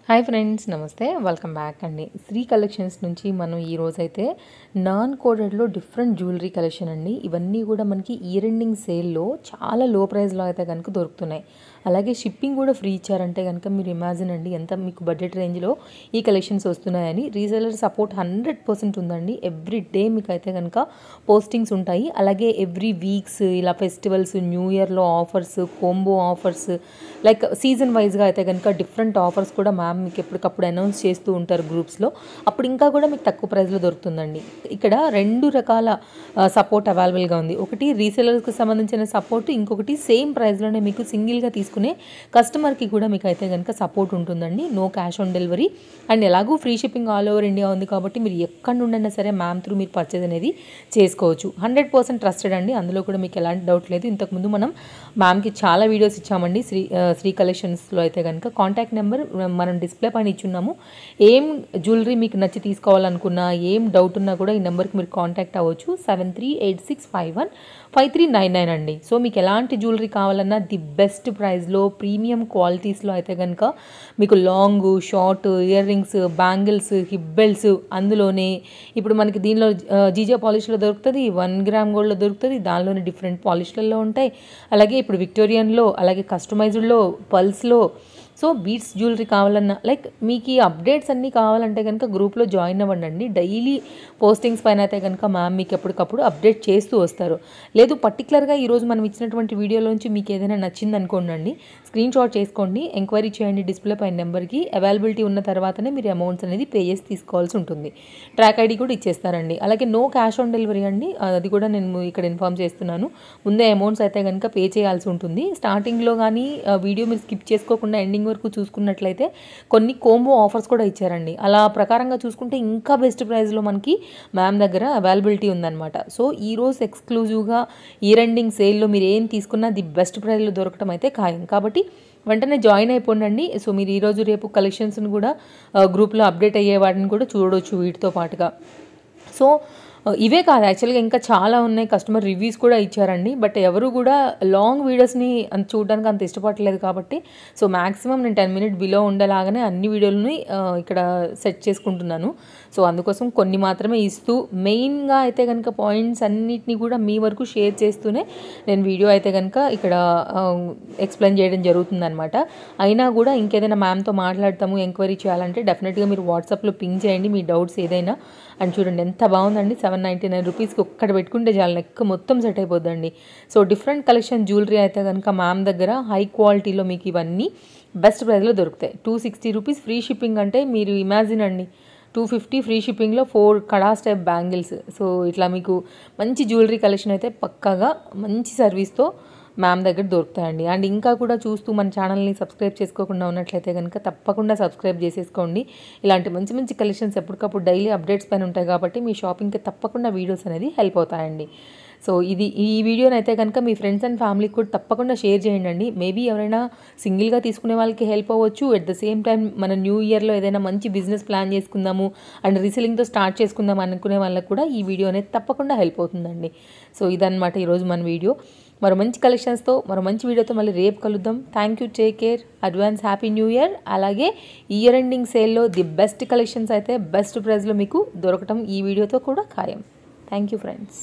Hi friends, నమస్తే. Welcome back అండి. Shri collections నుంచి మనం ఈరోజైతే నాన్ కోడెడ్లో డిఫరెంట్ జ్యువెలరీ కలెక్షన్ అండి. ఇవన్నీ కూడా మనకి ఇయర్ ఎండింగ్ సేల్లో చాలా లో ప్రైస్లో అయితే కనుక దొరుకుతున్నాయి. అలాగే షిప్పింగ్ కూడా ఫ్రీ ఇచ్చారంటే కనుక మీరు ఇమాజిన్ అండి ఎంత మీకు బడ్జెట్ రేంజ్లో ఈ కలెక్షన్స్ వస్తున్నాయని. రీసెలర్ సపోర్ట్ 100% ఉందండి. ఎవ్రీ డే మీకు అయితే కనుక పోస్టింగ్స్ ఉంటాయి. అలాగే ఎవ్రీ వీక్స్ ఇలా ఫెస్టివల్స్, న్యూ ఇయర్లో offers, combo offers, like season వైజ్గా అయితే కనుక డిఫరెంట్ ఆఫర్స్ కూడా మీకు ఎప్పటికప్పుడు అనౌన్స్ చేస్తూ ఉంటారు గ్రూప్స్లో. అప్పుడు ఇంకా కూడా మీకు తక్కువ ప్రైస్లో దొరుకుతుందండి. ఇక్కడ రెండు రకాల సపోర్ట్ అవైలబుల్గా ఉంది. ఒకటి రీసెలర్స్కి సంబంధించిన సపోర్ట్, ఇంకొకటి సేమ్ ప్రైస్లోనే మీకు సింగిల్గా తీసుకునే కస్టమర్కి కూడా మీకు అయితే కనుక సపోర్ట్ ఉంటుందండి. No cash on delivery and ఎలాగూ free shipping all over India ఉంది కాబట్టి మీరు ఎక్కడి నుండైనా సరే మ్యామ్ త్రూ మీరు పర్చేజ్ అనేది చేసుకోవచ్చు. 100% ట్రస్టెడ్ అండి. అందులో కూడా మీకు ఎలాంటి డౌట్ లేదు. ఇంతకుముందు మనం మ్యామ్కి చాలా వీడియోస్ ఇచ్చామండి. శ్రీ కలెక్షన్స్లో అయితే కనుక కాంటాక్ట్ నెంబర్ మనం డిస్ప్లే పైన ఇచ్చున్నాము. ఏం జ్యువెలరీ మీకు నచ్చి తీసుకోవాలనుకున్నా, ఏం డౌట్ ఉన్నా కూడా ఈ నెంబర్కి మీరు కాంటాక్ట్ అవ్వచ్చు. 7386515399 అండి. సో మీకు ఎలాంటి జ్యువెలరీ కావాలన్నా ది బెస్ట్ ప్రైస్లో ప్రీమియం క్వాలిటీస్లో అయితే కనుక మీకు long, short, ear rings, bangles, hip belts, అందులోనే ఇప్పుడు మనకి దీనిలో జీజే పాలిష్లో దొరుకుతుంది, 1 గ్రామ్ గోల్డ్లో దొరుకుతుంది. దానిలోనే డిఫరెంట్ పాలిష్లలో ఉంటాయి. అలాగే ఇప్పుడు విక్టోరియన్లో, అలాగే కస్టమైజ్డ్లో, పల్స్లో, సో బీట్స్ జ్యువెలరీ కావాలన్నా, లైక్ మీకు ఈ అప్డేట్స్ అన్నీ కావాలంటే కనుక గ్రూప్లో జాయిన్ అవ్వండి. డైలీ పోస్టింగ్స్ పైన అయితే కనుక మ్యామ్ మీకు ఎప్పటికప్పుడు అప్డేట్ చేస్తూ వస్తారు. లేదు పర్టికులర్గా ఈరోజు మనం ఇచ్చినటువంటి వీడియోలోంచి మీకు ఏదైనా నచ్చింది అనుకోండి, స్క్రీన్ షాట్ చేసుకోండి, ఎంక్వైరీ చేయండి డిస్ప్లే పైన నెంబర్కి. అవైలబిలిటీ ఉన్న తర్వాతనే మీరు అమౌంట్స్ అనేది పే చేసి తీసుకోవాల్సి ఉంటుంది. ట్రాక్ ఐడి కూడా ఇచ్చేస్తారండి. అలాగే నో క్యాష్ ఆన్ డెలివరీ అండి. అది కూడా నేను ఇక్కడ ఇన్ఫార్మ్ చేస్తున్నాను. ముందే అమౌంట్స్ అయితే కనుక పే చేయాల్సి ఉంటుంది. స్టార్టింగ్లో కానీ వీడియో మీరు స్కిప్ చేసుకోకుండా ఎండింగ్ వరకు చూసుకున్నట్లయితే కొన్ని కోంబో ఆఫర్స్ కూడా ఇచ్చారండి. అలా ప్రకారంగా చూసుకుంటే ఇంకా బెస్ట్ ప్రైస్లో మనకి మ్యామ్ దగ్గర అవైలబిలిటీ ఉందన్నమాట. సో ఈరోజు ఎక్స్క్లూజివ్గా ఇయర్ ఎండింగ్ సేల్లో మీరు ఏం తీసుకున్నా ది బెస్ట్ ప్రైస్లో దొరకడం అయితే ఖాయం. కాబట్టి వెంటనే జాయిన్ అయిపోండి. సో మీరు ఈరోజు రేపు కలెక్షన్స్ని కూడా గ్రూప్లో అప్డేట్ అయ్యే వాటిని కూడా చూడవచ్చు వీటితో పాటుగా. సో ఇవే కాదు, యాక్చువల్గా ఇంకా చాలా ఉన్నాయి. కస్టమర్ రివ్యూస్ కూడా ఇచ్చారండి. బట్ ఎవరు కూడా లాంగ్ వీడియోస్ని చూడడానికి అంత ఇష్టపడలేదు కాబట్టి సో మ్యాక్సిమం నేను 10 minutes బిలో ఉండేలాగానే అన్ని వీడియోలని ఇక్కడ సెట్ చేసుకుంటున్నాను. సో అందుకోసం కొన్ని మాత్రమే ఇస్తూ మెయిన్గా అయితే కనుక పాయింట్స్ అన్నిటిని కూడా మీ వరకు షేర్ చేస్తూనే నేను వీడియో అయితే కనుక ఇక్కడ ఎక్స్ప్లెయిన్ చేయడం జరుగుతుందనమాట. అయినా కూడా ఇంకేదైనా మ్యామ్తో మాట్లాడతాము, ఎంక్వైరీ చేయాలంటే డెఫినెట్గా మీరు వాట్సాప్లో పింగ్ చేయండి మీ డౌట్స్ ఏదైనా. అండ్ చూడండి ఎంత బాగుందండి. 799 రూపీస్కి ఒక్కడ పెట్టుకుంటే చాలు, నెక్ మొత్తం సెట్ అయిపోద్దండి. సో డిఫరెంట్ కలెక్షన్ జ్యువెలరీ అయితే కనుక మ్యామ్ దగ్గర హై క్వాలిటీలో మీకు ఇవన్నీ బెస్ట్ ప్రైస్లో దొరుకుతాయి. 260 రూపీస్ ఫ్రీ షిప్పింగ్ అంటే మీరు ఇమాజిన్ అండి. 250 ఫ్రీ షిప్పింగ్లో 4 కడాస్ టైప్ బ్యాంగిల్స్. సో ఇట్లా మీకు మంచి జ్యువెలరీ కలెక్షన్ అయితే పక్కాగా మంచి సర్వీస్తో మ్యామ్ దగ్గర దొరుకుతాయండి. అండ్ ఇంకా కూడా చూస్తూ మన ఛానల్ని సబ్స్క్రైబ్ చేసుకోకుండా ఉన్నట్లయితే కనుక తప్పకుండా సబ్స్క్రైబ్ చేసేసుకోండి. ఇలాంటి మంచి మంచి కలెక్షన్స్ ఎప్పటికప్పుడు డైలీ అప్డేట్స్ పైన ఉంటాయి కాబట్టి మీ షాపింగ్కి తప్పకుండా వీడియోస్ అనేది హెల్ప్ అవుతాయండి. సో ఈ వీడియోని అయితే కనుక మీ ఫ్రెండ్స్ అండ్ ఫ్యామిలీకి కూడా తప్పకుండా షేర్ చేయండి. మేబీ ఎవరైనా సింగిల్గా తీసుకునే వాళ్ళకి హెల్ప్ అవ్వచ్చు. ఎట్ ద సేమ్ టైం మన న్యూ ఇయర్లో ఏదైనా మంచి బిజినెస్ ప్లాన్ చేసుకుందాము అండ్ రీసెలింగ్తో స్టార్ట్ చేసుకుందాం అనుకునే వాళ్ళకి కూడా ఈ వీడియో అనేది తప్పకుండా హెల్ప్ అవుతుందండి. సో ఇదన్నమాట ఈరోజు మన వీడియో. మరో మంచి కలెక్షన్స్తో మరో మంచి వీడియోతో మళ్ళీ రేపు కలుద్దాం. Thank you, take care, advance happy new year. అలాగే ఇయర్ ఎండింగ్ సేల్లో ది బెస్ట్ కలెక్షన్స్ అయితే బెస్ట్ ప్రైస్లో మీకు దొరకటం ఈ వీడియోతో కూడా ఖాయం. Thank you friends.